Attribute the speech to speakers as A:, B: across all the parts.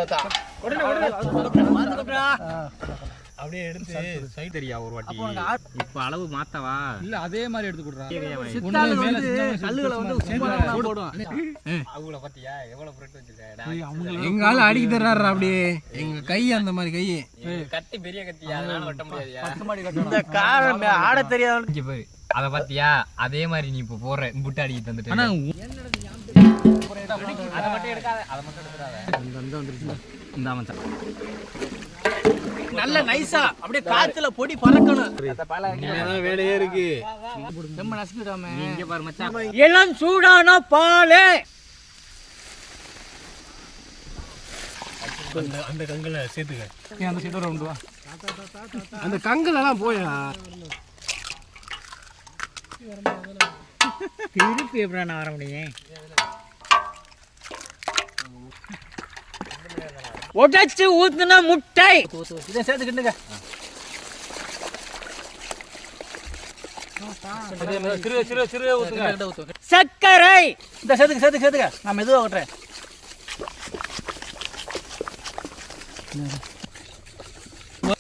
A: தாத்தா.
B: அப்படியே எடுத்து சைட் தெரியா ஒரு வாட்டி. இப்ப அளவு மாத்தவா இல்ல அதே மாதிரி எடுத்து குடுறா.
A: கல்லுகளை வந்து போடுவான்.
B: அவங்கள பத்தியா எவ்வளவு புரட்டு வச்சிருக்காங்க.
A: எங்க ஆளு அடிக்க தர்றாரு அப்படியே. எங்க கை அந்த மாதிரி கை
B: கத்தி பெரிய கத்தி அதனால வெட்ட முடியாதுயா.
A: இந்த காரம் ஆட தெரியாத
B: போய் அத பத்தியா அதே மாதிரி நீ இப்ப போற புட்டு அடிக்க தந்துட்டு.
A: ஆனா
B: அத மட்டும் எடுக்காத அத மட்டும் எடுத்துறாத. இந்த மச்சான்
A: நல்ல நைஸா அப்படியே காத்துல பொடி பறக்கணும்.
B: வேலையே இருக்கு.
A: நம்ம நசுக்கிடாம
B: இங்க பாரு மச்சான்.
A: இளம் சூடான பாலே.
B: அந்த கங்கல சேர்த்துக்க.
A: அந்த சீட்டோட கொண்டு வா.
B: அந்த கங்கல் எல்லாம் போயா
A: திருப்பி எப்படி நான் வர முடியும்? உடைச்சு ஊத்துன முட்டை இதை சேர்த்துக்கிட்டுங்க. சர்க்கரை இந்த சேர்த்துக்க. நான் மெதுவாக ஓட்டுறேன்.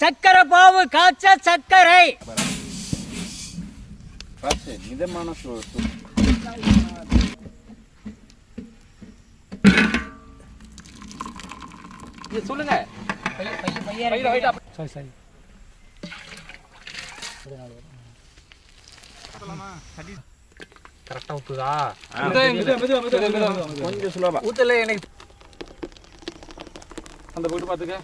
A: சர்க்கரை பாவு காய்ச்ச சர்க்கரை
C: மிதமான
B: சொல்லுங்க.
A: சரி
B: கரெக்டா ஊத்துதா?
C: கொஞ்சம் சுலபா
A: ஊத்தல எனக்கு.
B: அந்த போட்டு பாத்துக்க.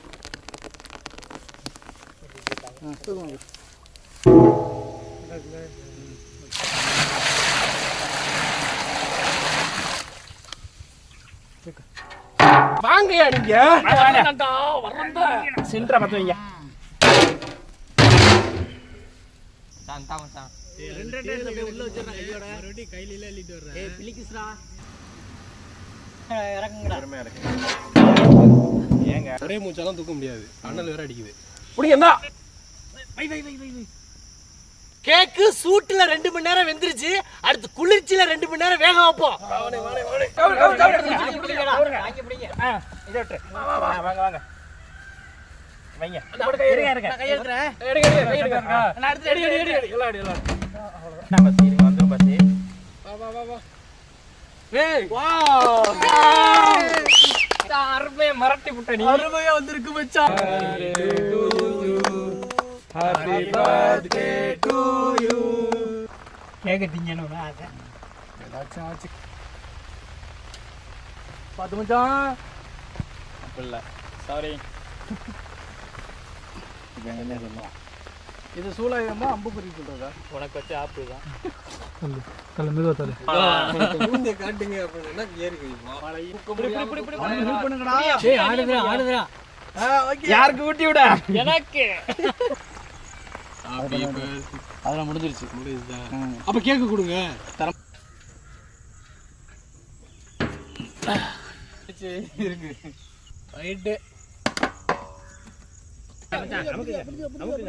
C: வாங்கயா நீங்க சென்டரா பார்த்து வைங்க.
B: ஒரே மூச்சாலாம் தூக்க முடியாது. அண்ணல் வேற அடிக்குது.
A: கேக்கு சூட்டுல 2 மணி நேரம் வெந்துருச்சு. அடுத்து குளிர்ச்சியில 2 மணி நேரம் வேக வைப்போம்.
B: மரட்டி புட்ட நீ
A: அருமையா வந்திருக்கு மச்சான்.
C: Happy birthday to you.
A: கேக்க திங்கணும் ஆசை. பாத்து மச்சான்.
B: இல்ல சாரி.
A: இது சூலாயுதமா அம்பு குறி சொல்றதா?
B: உனக்கு வச்ச ஆப்பு தான்.
A: கல்ல மெதுவா தர.
B: மூஞ்ச காட்டுங்க அப்படினா ஏறி போய்மா.
A: இப்படி ஹெல்ப் பண்ணுங்கடா. டேய் ஆடுதுடா. ஓகே.
C: யாருக்கு ஊட்டி விட?
A: எனக்கு.
B: அதெல்லாம் முடிஞ்சிருச்சு. அப்ப கேக்கு கொடுங்க. இருக்கு. ரைட்.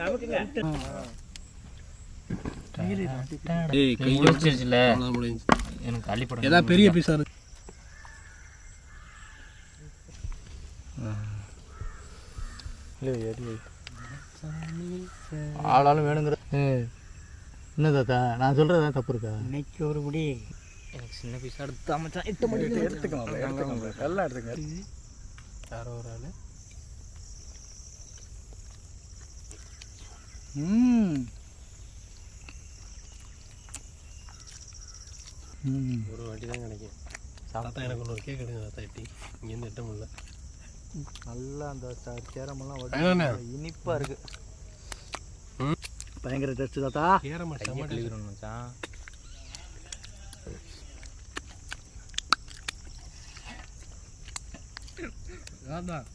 B: நமக்குங்க.
C: ஏய் கை
B: முடிஞ்சிருச்சுல.
C: முடிஞ்சு.
B: எனக்கு அள்ளி போடுங்க.
C: ஏதா பெரிய பீஸா இருக்கு.
A: ஆளாலும் வேணுங்கிற என்ன தாத்தா நான் சொல்றதா தப்பு இருக்கா? இன்னைக்கு ஒரு முடி
B: எனக்கு சின்ன பீஸா எடுத்து மச்சான்.
A: 8 மணி எடுத்துக்கலாம்.
C: எல்லாம் எடுத்துங்க. யாரோ ஒரு ஆளு. ஒரு வாட்டி தான் கிடைக்கும். தாத்தா எனக்கு ஒரு கேக் எடுங்க தாத்தா. எட்டி இங்கேருந்து எட்ட முடியல.
A: நல்லா அந்த சேரமெல்லாம் இனிப்பா இருக்கு. பயங்கர டேஸ்ட் தாத்தா.
C: கேரம
B: கையை கழுவிடணும் மச்சான்.
C: அதான்